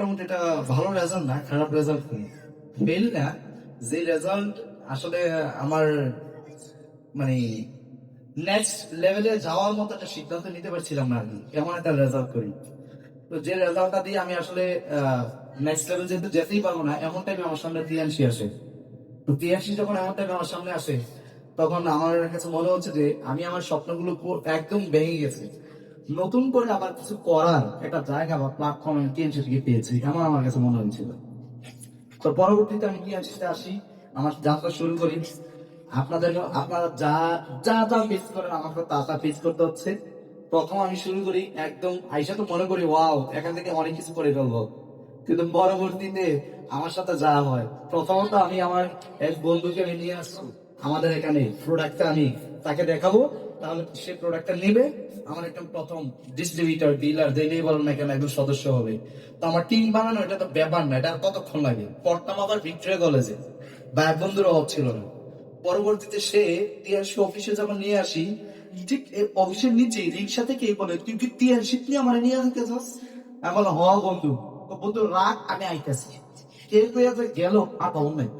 মোটামুটি এটা ভালো রেজাল্ট না, খারাপ রেজাল্ট ফেল না, যে রেজাল্ট আসলে আমার মানে নেক্সট লেভেলে যাওয়ার মতো একটা সিদ্ধান্ত নিতে পারছিলাম না আর কি, এমন একটা রেজাল্ট করি। তো যে রেজাল্টটা দিয়ে আমি আসলে নেক্সট লেভেল যেহেতু যেতেই পারবো না, এমন টাইমে আমার সামনে টিএনসি আসে। তো টিএনসি যখন এমন টাইমে আমার সামনে আসে, তখন আমার কাছে মনে হচ্ছে যে আমি আমার স্বপ্নগুলো একদম ভেঙে গেছে। নতুন করে আবার কিছু করার একটা জায়গা বা প্ল্যাটফর্ম আমি টিএনসি থেকে পেয়েছি, এমন আমার কাছে মনে হয়েছিল। তো পরবর্তীতে আমি টিএনসিতে আসি, আমার যাত্রা শুরু করি। আপনারা যা যা যা ফেস করেন আমাকে তা তা ফেস করতে হচ্ছে। প্রথম আমি শুরু করি একদম আইসা, তো মনে করি ওয়াও, এখান থেকে অনেক কিছু করে ফেলবো। কিন্তু পরবর্তীতে আমার সাথে যা হয়, প্রথমত আমি আমার এক বন্ধুকে আমি নিয়ে আসছি আমাদের এখানে, প্রোডাক্টটা আমি তাকে দেখাবো, তাহলে সে প্রোডাক্টটা নেবে। আমার একদম প্রথম ডিস্ট্রিবিউটর ডিলার যেই বলেন না কেন একজন সদস্য হবে। তো আমার টিম বানানো এটা তো ব্যাপার না, এটা আর কতক্ষণ লাগে। পড়তাম আবার ভিক্টোরিয়া কলেজে, ভাই বন্ধুর অভাব ছিল না। পরবর্তীতে সে টিআরসি অফিসে যখন নিয়ে আসি, ঠিক অফিসের নিচে রিক্সা থেকে বলে, তুই কি টিআরসি নিয়ে আমার নিয়ে আসতে চাস? আমি বললাম হ বন্ধু। তো বন্ধু রাগ, আমি আইতাছি। কে কইয়া যে গেল আর পাবো নাই,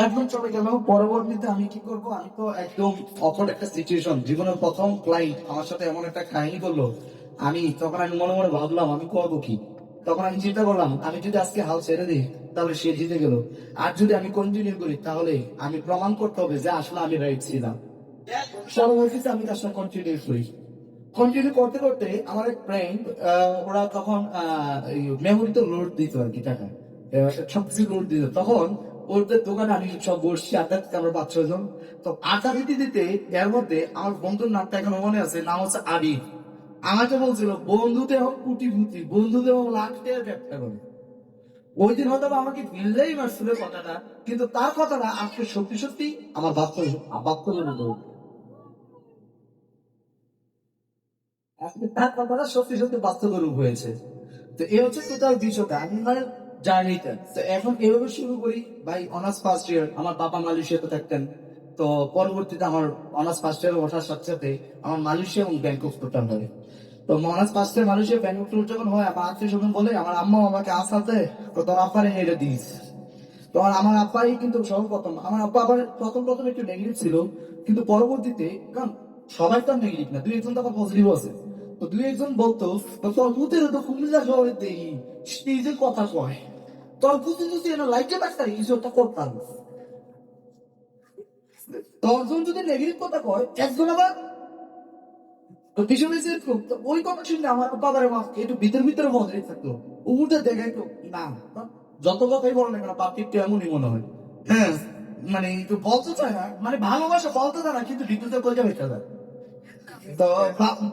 একদম চলে গেল। পরবর্তীতে আমি কি করব, আমি তো একদম অকওয়ার্ড একটা সিচুয়েশন, জীবনের প্রথম ক্লায়েন্ট আমার সাথে এমন একটা কাহিনী করলো। আমি মনে মনে ভাবলাম আমি করবো কি। তখন আমি চিন্তা করলাম, আমি যদি আজকে হাল ছেড়ে দিই তাহলে সে জিতে গেল, আর যদি আমি কন্টিনিউ করি তাহলে আমি প্রমাণ করতে হবে যে আসলে আমি রাইট ছিলাম। পরবর্তীতে আমি তার সাথে কন্টিনিউ করি। কন্টিনিউ করতে করতে আমার এক ফ্রেন্ড, ওরা তখন মেমোরিতে লোড দিত আর কি, টাকা সবকিছু লোড দিত। তখন ওদের দোকানে আমি সব বসছি, আড্ডা দিতে, আমরা 5-6 জন। তো আড্ডা দিতে দিতে এর মধ্যে আমার বন্ধুর নামটা এখনো মনে আছে, নাম হচ্ছে আরিফ। আমাকে বলছিল বন্ধুতে হোক কুটিপুতি, বন্ধুতে হোক লাখ টাকা ব্যবসা করে। ওই দিন হয়তো বা আমাকে ভিড়লেই মারছিল কথাটা, কিন্তু তার কথাটা আজকে সত্যি সত্যি আমার বাস্তব বাস্তবে আজকে তার কথাটা সত্যি সত্যি বাস্তবে রূপ হয়েছে। তো এই হচ্ছে টোটাল বিষয়টা, আমি আমার জার্নিটা তো এখন এভাবে শুরু করি। ভাই অনার্স ফার্স্ট ইয়ার, আমার বাবা মালয়েশিয়াতে থাকতেন। তো পরবর্তীতে আমার অনার্স ফার্স্ট ইয়ার ওঠার সাথে সাথে আমার মালয়েশিয়া এবং ব্যাংকক টোটাল হয়। তো honours first year Malaysia Bangkok tour যখন হয়, আমার আত্মীয় স্বজন বলে, আমার আম্মা আমাকে আসাতে, তো তোর আব্বারে হেরে দিস। তো আমার আব্বাই কিন্তু সর্বপ্রথম, আমার আব্বা আবার প্রথম প্রথম একটু নেগেটিভ ছিল, কিন্তু পরবর্তীতে, কারণ সবাই তো নেগেটিভ না, দুই একজন তো আবার পজিটিভ আছে। তো দুই একজন বলতো, তোর পুতের তো কুমিল্লা শহরে দেই, সেই যে কথা কয়, তোর পুতে যদি এনে লাইটে ডাক্তার কিছুটা করতাম। দশজন যদি নেগেটিভ কথা কয়, একজন আবার পিছনে যে ওই কথা শুনলে আমার বাবার মা একটু ভিতর ভিতরে মজা থাকতো। উমুতে দেখাই তো না, যত কথাই বলো না কেন পাপি একটু এমনই মনে হয়। হ্যাঁ, মানে একটু বলতে চায় না, মানে ভালোবাসা বলতে চায় না, কিন্তু ভিতরে কইটা বেঁচে যায়। তো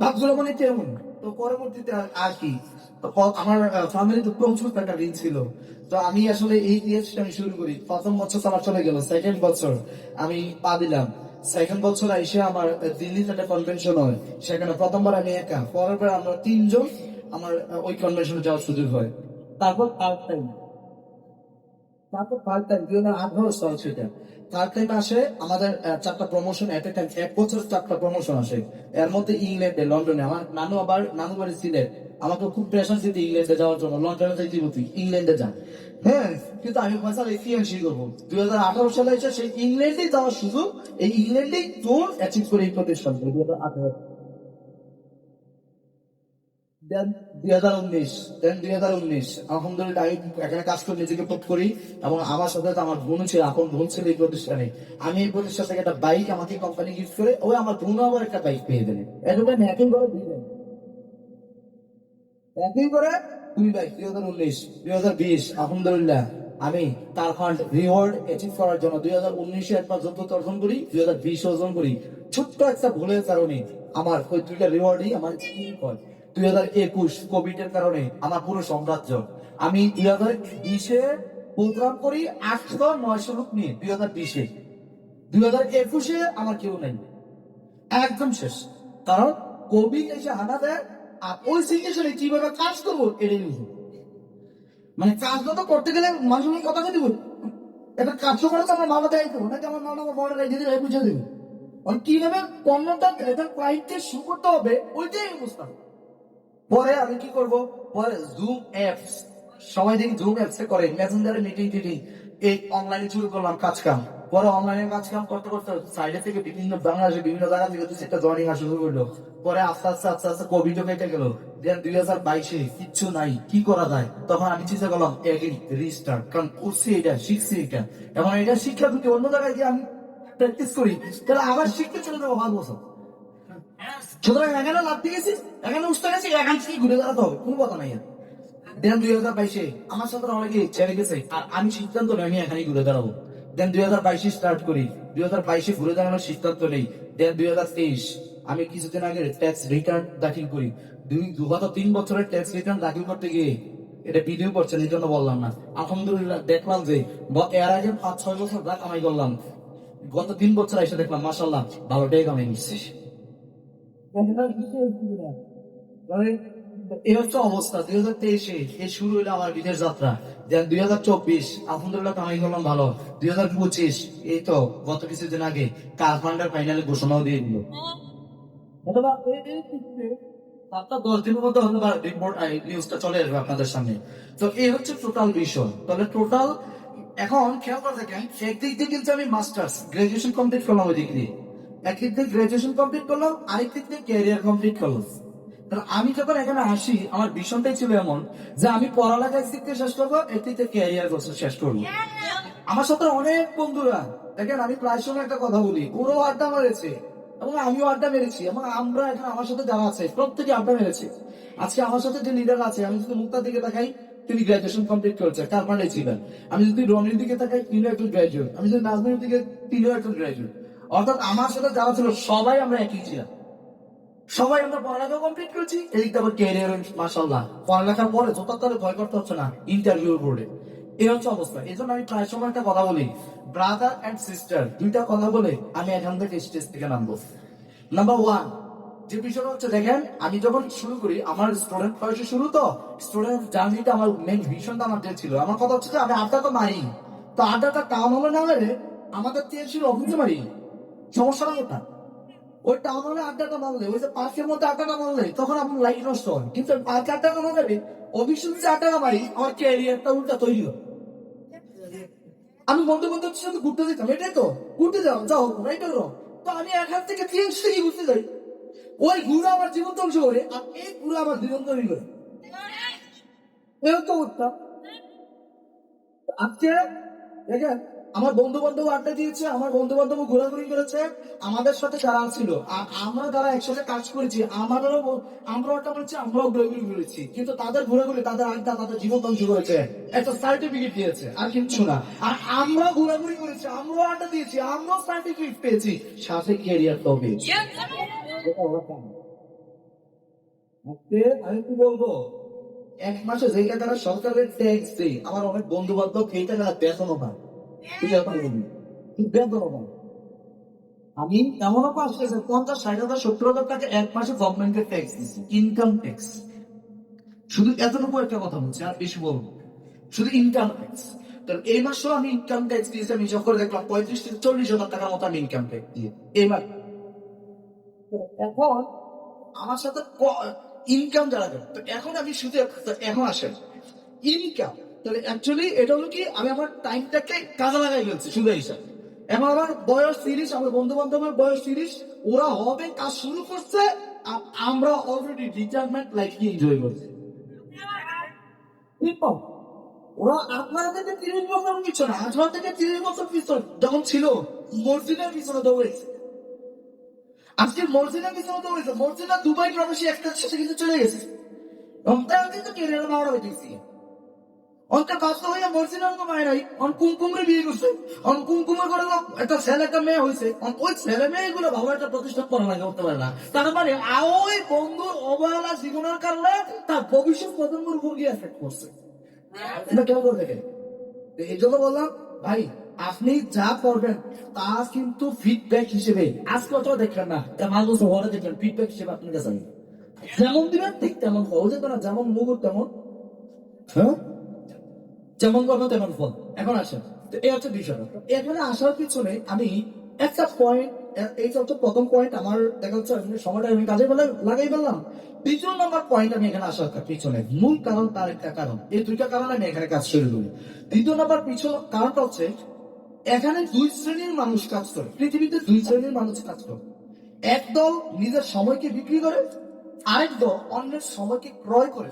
ভাবছিলাম মানে কেমন। তো পরবর্তীতে আর কি, তো আমার ফ্যামিলি তো প্রচুর টাকা ঋণ ছিল। তো আমি আসলে এই ইতিহাসটা আমি শুরু করি, প্রথম বছর তো আমার চলে গেল, সেকেন্ড বছর আমি পা দিলাম। সেকেন্ড বছর এসে আমার দিল্লিতে একটা কনভেনশন হয়, সেখানে প্রথমবার আমি একা, পরের বার আমরা 3 জন আমার ওই কনভেনশনে যাওয়ার সুযোগ হয়। তারপর থার্ড টাইম, তারপর থার্ড টাইম 2018 সাল সেটা, থার্ড টাইম আসে আমাদের 4টা প্রমোশন এট এ টাইম, এক বছর 4টা প্রমোশন আসে। এর মধ্যে ইংল্যান্ডে, লন্ডনে, আমার নানু বাড়ি সিলেট, আমাকে খুব প্রেশার দিতে ইংল্যান্ডে যাওয়ার জন্য, লন্ডনে যাই তুই ইংল্যান্ডে যা। হ্যাঁ, কিন্তু আমি ফয়সাল এফিয়ানসি করবো। 2018 সালে এসে সেই ইংল্যান্ডে যাওয়ার সুযোগ, এই ইংল্যান্ডেই তোর অ্যাচিভ করে এই প্রতিষ্ঠান 2018। দেন 2019, দেন 2019 আলহামদুলিল্লাহ আমি এখানে কাজ করে নিজেকে প্রুভ করি। এবং আমার সাথে তো আমার বোন ছিল, আপন বোন ছিল এই প্রতিষ্ঠানে। আমি এই প্রতিষ্ঠান থেকে একটা বাইক আমাকে কোম্পানি গিফট করে, ওই আমার বোনও আবার একটা বাইক পেয়ে দেবে, এরকম ম্যাপিং করে দিলেন। ম্যাপিং করে 2 বাইক, 2019 2020 আলহামদুলিল্লাহ আমি তার ফান্ড রিওয়ার্ড অ্যাচিভ করার জন্য 2019 একবার যত অর্জন করি, 2020 অর্জন করি। ছোট্ট একটা ভুলের কারণে আমার ওই 2টা রিওয়ার্ডই আমার হয়। 2021 কোভিড এর কারণে আমার পুরো সাম্রাজ্য, আমি 2020-এ প্রোগ্রাম করি 800-900 লোক নিয়ে, 2020-এ। 2021-এ আমার কেউ নাই, একদম শেষ। কারণ কোভিড এসে হানা দেয়, আর ওই সিচুয়েশনে কিভাবে কাজ করবো এটাই বুঝি। মানে কাজটা তো করতে গেলে মানুষের কথা দিব, এটা কাজ করে তো আমার মামা দেয় তো নাকি, আমার মামা আমার বড় রেখে দিলে বুঝে দেবে। কিভাবে পণ্যটা এটা ক্লায়েন্টকে শু করতে হবে ওইটাই অবস্থা। পরে আমি কি করব, পরে জুম অ্যাপস, সবাই দেখি জুম অ্যাপসে করে মেসেঞ্জারে মিটিং টিটিং, এই অনলাইনে শুরু করলাম কাজ কাম। পরে অনলাইনে কাজ কাম করতে করতে সাইডে থেকে বিভিন্ন বাংলাদেশের বিভিন্ন জায়গা থেকে সেটা জয়েনিং আসা শুরু করলো। পরে আস্তে আস্তে আস্তে আস্তে কোভিডও কেটে গেল। দেন 2022-এ কিচ্ছু নাই, কি করা যায়, তখন আমি চিন্তা করলাম এগেইন রিস্টার্ট, কারণ করছি এটা, শিখছি এটা, এবং এটা শিক্ষা যদি অন্য জায়গায় গিয়ে আমি প্র্যাকটিস করি তাহলে আবার শিখতে চলে যাবো 5 বছর। সুতরাং এখানে লাভ দিয়ে গেছি, এখানে উঠতে গেছি, এখান থেকে ঘুরে দাঁড়াতে হবে, কোনো কথা নাই। দেন 2022-এ আমার সাথে অনেকে ছেড়ে গেছে, আর আমি সিদ্ধান্ত নেই আমি এখানে ঘুরে দাঁড়াবো। দেন 2022-এ স্টার্ট করি, 2022-এ ঘুরে দাঁড়ানোর সিদ্ধান্ত নেই। দেন 2023 আমি কিছুদিন আগে ট্যাক্স রিটার্ন দাখিল করি। গত 3 বছরের ট্যাক্স রিটার্ন দাখিল করতে গিয়ে, এটা ভিডিও করছেন এই জন্য বললাম না, আলহামদুলিল্লাহ দেখলাম যে এর আগে 5-6 বছর যা কামাই করলাম, গত 3 বছর এসে দেখলাম মাসাল্লাহ ভালোটাই কামাই নিচ্ছে। এই হচ্ছে অবস্থা। 2023-এ এই শুরু হইলো আমার বিদেশ যাত্রা। 2024 আলহামদুলিল্লাহ কামাই করলাম ভালো। 2025 এই তো গত কিছুদিন আগে কাঠমান্ডার ফাইনালে ঘোষণাও দিয়ে দিল। অথবা এই 7-10 দিনের মধ্যে হয়তো রিপোর্ট নিউজটা চলে আসবে আপনাদের সামনে। তো এই হচ্ছে টোটাল বিষয়। তাহলে টোটাল এখন খেয়াল করে দেখেন, একদিক দিয়ে কিন্তু আমি মাস্টার্স গ্রাজুয়েশন কমপ্লিট করলাম, ওই দিক দিয়ে একদিক দিয়ে গ্রাজুয়েশন কমপ্লিট করলাম, আরেক দিক দিয়ে ক্যারিয়ার কমপ্লিট করলাম। তাহলে আমি যখন এখানে আসি আমার ভীষণটাই ছিল এমন যে আমি পড়ালেখা একদিক থেকে শেষ করবো, একদিক থেকে ক্যারিয়ার শেষ করবো। আমার সাথে অনেক বন্ধুরা, দেখেন আমি প্রায় সময় একটা কথা বলি, ওরাও আড্ডা মেরেছে এবং আমিও আড্ডা মেরেছি, এবং আমরা এখানে আমার সাথে যারা আছে প্রত্যেকে আড্ডা মেরেছে। আজকে আমার সাথে যে লিডার আছে, আমি যদি মুক্তার দিকে তাকাই, তিনি গ্রাজুয়েশন কমপ্লিট করেছে, কারমান্ডে ছিলেন। আমি যদি রনির দিকে তাকাই, তিনিও একজন গ্রাজুয়েট। আমি যদি নাজমিনের দিকে, তিনিও একজন গ্রাজুয়েট। অর্থাৎ আমার সাথে যারা ছিল সবাই আমরা একই ছিলাম, সবাই আমরা পড়ালেখা কমপ্লিট করেছি, এদিকে আবার ক্যারিয়ার মাশাআল্লাহ। পড়ালেখার পরে যত তাহলে ভয় করতে হচ্ছে না ইন্টারভিউ বোর্ডে। এই হচ্ছে অবস্থা। এই জন্য আমি প্রায় সময় একটা কথা বলি, ব্রাদার এন্ড সিস্টার দুইটা কথা বলে আমি এখান থেকে স্টেজ থেকে নামবো। নাম্বার 1 যে বিষয়টা হচ্ছে, দেখেন আমি যখন শুরু করি আমার স্টুডেন্ট বয়সে শুরু, তো স্টুডেন্ট জার্নিটা আমার মেন ভিশনটা আমার যে ছিল, আমার কথা হচ্ছে যে আমি আড্ডা তো মারি, তো আড্ডাটা টাউন হলে না মেরে আমাদের দিয়ে ছিল অফিসে মারি, সমস্যাটা কোথায়? ওই টাউন হলে আড্ডাটা মারলে, ওই যে পার্কের মধ্যে আড্ডাটা মারলে তখন আপনার লাইট নষ্ট হয়, কিন্তু পার্কে আড্ডাটা না যাবে অফিসের যে আড্ডাটা মারি, আমার ক্যারিয়ারটা উল্টা তৈরি হয়। আমি বন্ধু বান্ধবের সাথে ঘুরতে যেতাম, এটাই তো ঘুরতে যাও যাও রাইট হলো, তো আমি এখান থেকে 3 থেকে ঘুরতে যাই, ওই ঘুরে আমার জীবন ধ্বংস করে, আর এই ঘুরে আমার জীবন তৈরি করে। এরকম তো করতাম। আজকে দেখেন আমার বন্ধু বান্ধব আড্ডা দিয়েছে, আমার বন্ধু বান্ধব ঘোরাঘুরি করেছে, আমাদের সাথে যারা ছিল আমরা যারা একসাথে কাজ করেছি, আমরাও একটা বলছি, আমরাও ঘোরাঘুরি করেছি, কিন্তু তাদের ঘোরাঘুরি, তাদের আড্ডা, তাদের জীবন ধ্বংস করেছে, একটা সার্টিফিকেট দিয়েছে, আর কিচ্ছু না। আর আমরা ঘোরাঘুরি করেছি, আমরাও আড্ডা দিয়েছি, আমরাও সার্টিফিকেট পেয়েছি, সাথে ক্যারিয়ার তো পেয়েছি। আজকে আমি কি বলবো, 1 মাসে যে টাকাটা সরকারের ট্যাক্স দেয়, আমার অনেক বন্ধু বান্ধব এই টাকাটা বেতনও পায়, বেতনও পায়। আমি এমনও পাশ করেছি 50-60 হাজার 70 হাজার টাকা 1 মাসে গভর্নমেন্টের ট্যাক্স দিচ্ছি, ইনকাম ট্যাক্স। শুধু এতটুকু একটা কথা বলছি, আর বেশি বলবো, শুধু ইনকাম ট্যাক্স। তাহলে এই মাসেও আমি ইনকাম ট্যাক্স দিয়েছি, আমি হিসাব করে দেখলাম 35 থেকে 40 হাজার টাকার মতো আমি ইনকাম ট্যাক্স দিয়ে এবার। এখন আমার সাথে ইনকাম যারা করে, তো এখন আমি শুধু এখন আসেন ইনকাম, তাহলে অ্যাকচুয়ালি এটা হলো কি, আমি আমার টাইমটাকে কাজে লাগাই ফেলছি শুধু হিসাব। এখন আমার বয়স 30, আমার বন্ধু বান্ধবের বয়স 30, ওরা হবে কাজ শুরু করছে, আর আমরা অলরেডি রিটায়ারমেন্ট লাইফ কি এনজয় করছি। ঠিক তো? ওরা আপনারা থেকে 30 বছর পিছনে, 18 থেকে 30 বছর পিছনে যখন ছিল, মসজিদের পিছনে দৌড়েছে। আজকে মসজিদের পিছনে দৌড়েছে, মসজিদা দুবাই প্রবাসী একটা সাথে কিন্তু চলে গেছে, রমজান কিন্তু কেরিয়ার মারা হইতেছি। অনকা বাধ্য হইয়া মর্জিনার তো মায়ের নাই, অন কুমকুমরে বিয়ে করছে, অন কুমকুমের করে একটা ছেলে একটা মেয়ে হয়েছে, ওই ছেলে মেয়ে গুলো ভালো একটা প্রতিষ্ঠান করা লাগে করতে পারে না, তার মানে ওই বন্ধুর অবহেলা জীবনের কারণে তার ভবিষ্যৎ প্রজন্মের উপর গিয়ে এফেক্ট করছে। এটা কেউ করে দেখেন। এই জন্য বললাম ভাই, আপনি যা করবেন তা কিন্তু ফিডব্যাক হিসেবে, আজকে অত দেখবেন না, এটা 5 বছর পরে দেখবেন, ফিডব্যাক হিসেবে আপনার কাছে যেমন দিবেন ঠিক তেমন হওয়া যেত না, যেমন মুগুর তেমন, হ্যাঁ যেমন কর্ম তেমন ফল। এখন আসেন, তো এই হচ্ছে বিষয়। এখানে আসার পিছনে আমি একটা পয়েন্ট এইটা হচ্ছে প্রথম পয়েন্ট। আমার দেখা যাচ্ছে সময়টা আমি কাজে বলে লাগাই ফেললাম। দ্বিতীয় নম্বর পয়েন্ট আমি এখানে আসার পিছনে মূল কারণ, তার একটা কারণ, এই দুইটা কারণ আমি এখানে কাজ শুরু করি। দ্বিতীয় নম্বর কারণটা হচ্ছে এখানে দুই শ্রেণীর মানুষ কাজ করে, পৃথিবীতে দুই শ্রেণীর মানুষ কাজ করে। একদল নিজের সময়কে বিক্রি করে, আরেক দল অন্যের সময়কে ক্রয় করে।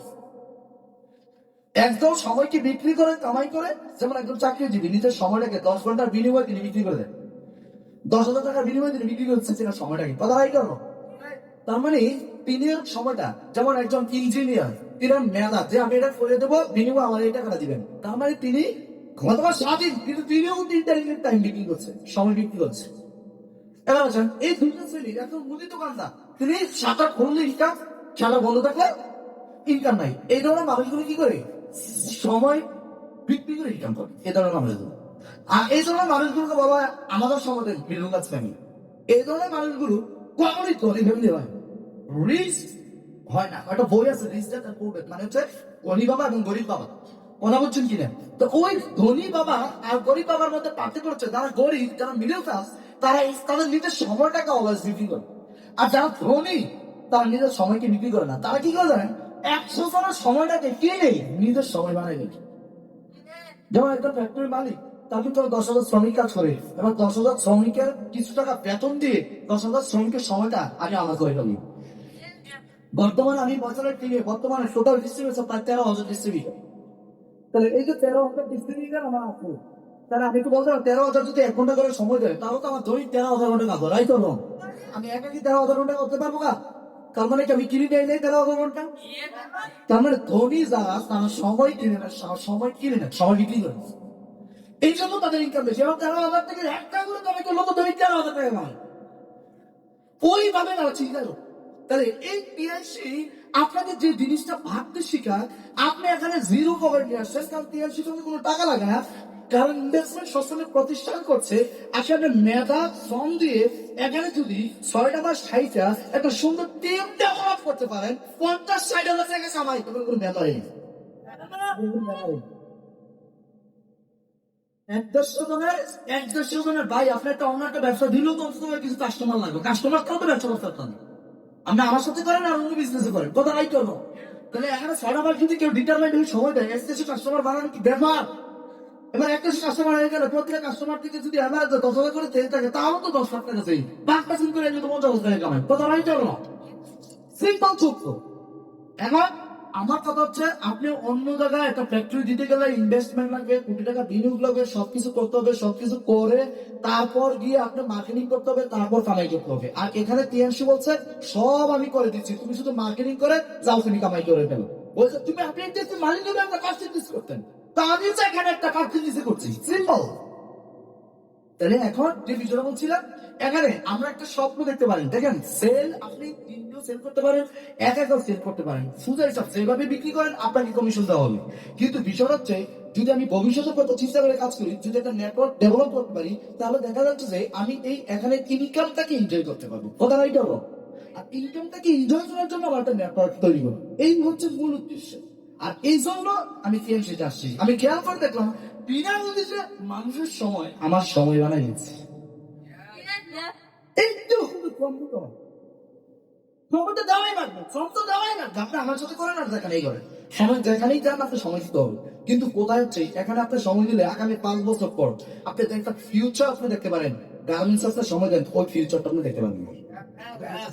একদল সময়কে বিক্রি করে, কামাই করে, যেমন একজন চাকরিজীবী নিজের সময়টাকে 10 ঘন্টার বিনিময়ে তিনি বিক্রি করে দেন। 10,000 টাকার বিনিময়ে তিনি বিক্রি করছেন সেটা সময়টাকে, কথা হয় কেন? তার মানে তিনি সময়টা, যেমন একজন ইঞ্জিনিয়ার, তিনি মেধা যে আমি এটা করে দেবো বিনিময়ে আমার এই টাকাটা দিবেন, তার মানে তিনি গতবার স্বাধীন, কিন্তু তিনিও 3 মিনিট টাইম বিক্রি করছে, সময় বিক্রি করছে। এবার আছেন এই দুটো শ্রেণীর। একজন মুদি দোকানদার, তিনি শাটার খুললে ইনকাম, শাটার বন্ধ থাকলে ইনকাম নাই। এই ধরনের মানুষগুলো কি করে? সময় বিক্রি করে ইনকাম করে, এই ধরনের মানুষগুলো। আর এই ধরনের মানুষগুলোকে বলা হয় আমাদের সমাজের মিডল ক্লাস ফ্যামিলি। এই ধরনের মানুষগুলো কখনোই ধনী ফ্যামিলি হয়, রিচ হয় না। একটা বই আছে rich dad and poor dad, মানে হচ্ছে ধনী বাবা এবং গরিব বাবা। কথা বলছেন কিনা? তো ওই ধনী বাবা আর গরিব বাবার মধ্যে পার্থক্য হচ্ছে, যারা গরিব, যারা মিডল ক্লাস, তারা তাদের নিজের সময়টাকে অলওয়েজ বিক্রি করে। আর যারা ধনী, তারা নিজের সময়কে বিক্রি করে না। তারা কি করে জানেন? 100 জনের সময়টাকে কিনে নিজের সময় বানাই নেই। যেমন একটা ফ্যাক্টরির মালিক, তার কিন্তু 10,000 শ্রমিক কাজ করে, এবার 10,000 শ্রমিকের কিছু টাকা বেতন দিয়ে 10,000 শ্রমিকের সময়টা আগে আলাদা করে ফেলি। বর্তমানে আমি বছরের টিমে বর্তমানে টোটাল ডিস্ট্রিবিউশন প্রায় 13,000 ডিস্ট্রিবিউটর। তাহলে এই যে 13,000 ডিস্ট্রিবিউটর আমার আছে, তাহলে আমি একটু বলতে পারবো 13,000 যদি 1 ঘন্টা করে সময় দেয়, তাহলে তো আমার দৈনিক 13,000 ঘন্টা কাজ হয়, তো আমি একা কি 13,000 ঘন্টা করতে পারবো না? তার মানে কি আমি কিনে দেয় নেই 13,000 ঘন্টা? তার মানে ধনী যারা, তারা সময় কিনে না, সময় কিনে না, সময় বিক্রি করে। এই জন্য তাদের ইনকাম বেশি। এবং 13,000 থেকে 1 টাকা করে কামাই করলো তো দৈনিক 13,000 টাকা কামাই। ওইভাবে তারা চিন্তা করো। তাহলে এই টিএলসি আপনাকে যে জিনিসটা ভাবতে শেখায়, আপনি এখানে জিরো কভার নিয়ে আসছেন, কারণ টিএলসির সঙ্গে কোনো টাকা লাগে না, কারণ ইনভেস্টমেন্ট সবসময় প্রতিষ্ঠান করছে। আসলে মেধা শ্রম দিয়ে এখানে যদি 6টা মাস খাইটা একটা সুন্দর টিম ডেভেলপ করতে পারেন, 50-60 হাজার টাকা কামাই করবেন, কোনো ব্যাপারই নেই। এক দেড়শো জনের ভাই, আপনি একটা অন্য একটা ব্যবসা দিলেও তো অন্তত কিছু কাস্টমার লাগবে, কাস্টমার তো ব্যবসা করতে পারতেন। আপনি আমার সাথে করেন আর অন্য বিজনেস করেন, কথা নাই করবো। তাহলে এখানে 6টা মাস যদি কেউ ডিটারমাইন্ড হয়ে সময় দেয়, এক দেশে কাস্টমার বানানো কি ব্যাপার? এবার একটা কাস্টমার হয়ে গেলে প্রত্যেক কাস্টমার থেকে যদি আমার 10,000 করে চেয়ে থাকে, তাও তো 10 লাখ টাকা চাই, 5% করে যদি 50,000 টাকা কামাই, কথা নাই করবো। সিম্পল সত্য। এখন আমার কথা হচ্ছে, আপনি অন্য জায়গায় একটা ফ্যাক্টরি দিতে গেলে ইনভেস্টমেন্ট লাগবে, কোটি টাকা বিনিয়োগ লাগবে, সবকিছু করতে হবে, সবকিছু করে তারপর গিয়ে আপনি মার্কেটিং করতে হবে, তারপর কামাই করতে হবে। আর এখানে টিএনসি বলছে সব আমি করে দিচ্ছি, তুমি শুধু মার্কেটিং করে যাও, তুমি কামাই করে ফেলো। বলছে তুমি আপনি মালিক হবে, একটা কাজ করতেন, তা আমি তো এখানে একটা কাজ করছি, সিম্পল। তাহলে এখন যে বিষয়টা বলছিলাম, এখানে আমরা একটা স্বপ্ন দেখতে পারি। দেখেন, সেল আপনি তিনটেও সেল করতে পারেন, একাও সেল করতে পারেন, সুযোগ হিসাব যেভাবে বিক্রি করেন আপনাকে কমিশন দেওয়া হবে। কিন্তু বিষয় হচ্ছে, যদি আমি ভবিষ্যতে কত চিন্তা করে কাজ করি, যদি একটা নেটওয়ার্ক ডেভেলপ করতে পারি, তাহলে দেখা যাচ্ছে যে আমি এই এখানে ইনকামটাকে এনজয় করতে পারবো, কথা নাই করবো। আর ইনকামটাকে এনজয় করার জন্য আমার একটা নেটওয়ার্ক তৈরি করবো, এই হচ্ছে মূল উদ্দেশ্য। আর এই জন্য আমি টিএমসিতে আসছি। আমি খেয়াল করে দেখলাম, বিনা উদ্দেশ্যে মানুষের সময় আমার সময় বানাই দিচ্ছে। একটু কম তো সময় তো দেওয়াই লাগবে, শ্রম তো দেওয়াই লাগবে। আপনি আমার সাথে করেন আর যেখানেই করেন, সময় যেখানেই যান আপনি সময় দিতে হবে। কিন্তু কোথায় হচ্ছে, এখানে আপনি সময় দিলে আগামী 5 বছর পর আপনি একটা ফিউচার আপনি দেখতে পারেন। গার্মেন্টস আপনি সময় দেন, ওই ফিউচারটা আপনি দেখতে পারেন।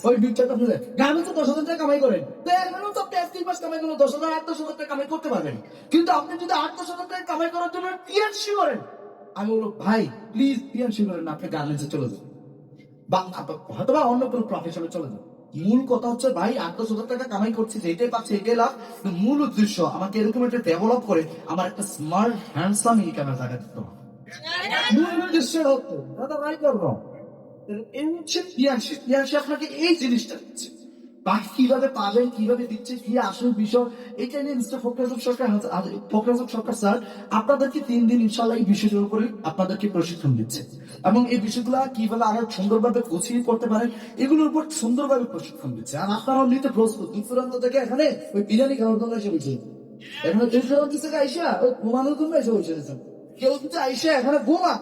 ওই ফিউচারটা আপনি গার্মেন্টস 10,000 টাকা কামাই করেন, তো এখনো তো আপনি 1-2 মাস কামাই করলে 10,000 8-10,000 টাকা কামাই করতে পারবেন। কিন্তু আপনি যদি 8-10,000 টাকা কামাই করার জন্য টিএনসি করেন, আমি বলবো ভাই প্লিজ টিএনসি করেন না, আপনি গার্মেন্টসে চলে যান বা হয়তো বা অন্য কোনো প্রফেশনে চলে যান। মূল কথা হচ্ছে ভাই, 8-10,000 টাকা কামাই করছি, যেটাই পাচ্ছি এটাই লাভ। কিন্তু মূল উদ্দেশ্য আমাকে এরকম একটা ডেভেলপ করে আমার একটা স্মার্ট হ্যান্ডসাম ইনকামের জায়গা দিতে হবে। মূল উদ্দেশ্য হচ্ছে দাদা ভাই করবো, এই হচ্ছে টিএনসি। টিএনসি আপনাকে এই জিনিসটা দিচ্ছে। বাকি কিভাবে পাবেন, কিভাবে দিচ্ছে, কি আসল বিষয়, এটা নিয়ে মিস্টার ফখরুল সরকার স্যার আপনাদেরকে 3 দিন ইনশাল্লাহ এই বিষয়গুলোর উপরে আপনাদেরকে প্রশিক্ষণ দিচ্ছে। এবং এই বিষয়গুলো কিভাবে আরো সুন্দরভাবে গুছিয়ে করতে পারেন, এগুলোর উপর সুন্দরভাবে প্রশিক্ষণ দিচ্ছে। আর আপনারাও নিতে প্রস্তুত। দূর দূরান্ত থেকে এখানে ওই বিরিয়ানি খাওয়ার জন্য এসে বসে, এখানে দূর দূরান্ত থেকে আইসা ওই ঘুমানোর জন্য এসে বসে, কেউ কিন্তু আইসা এখানে ঘুমা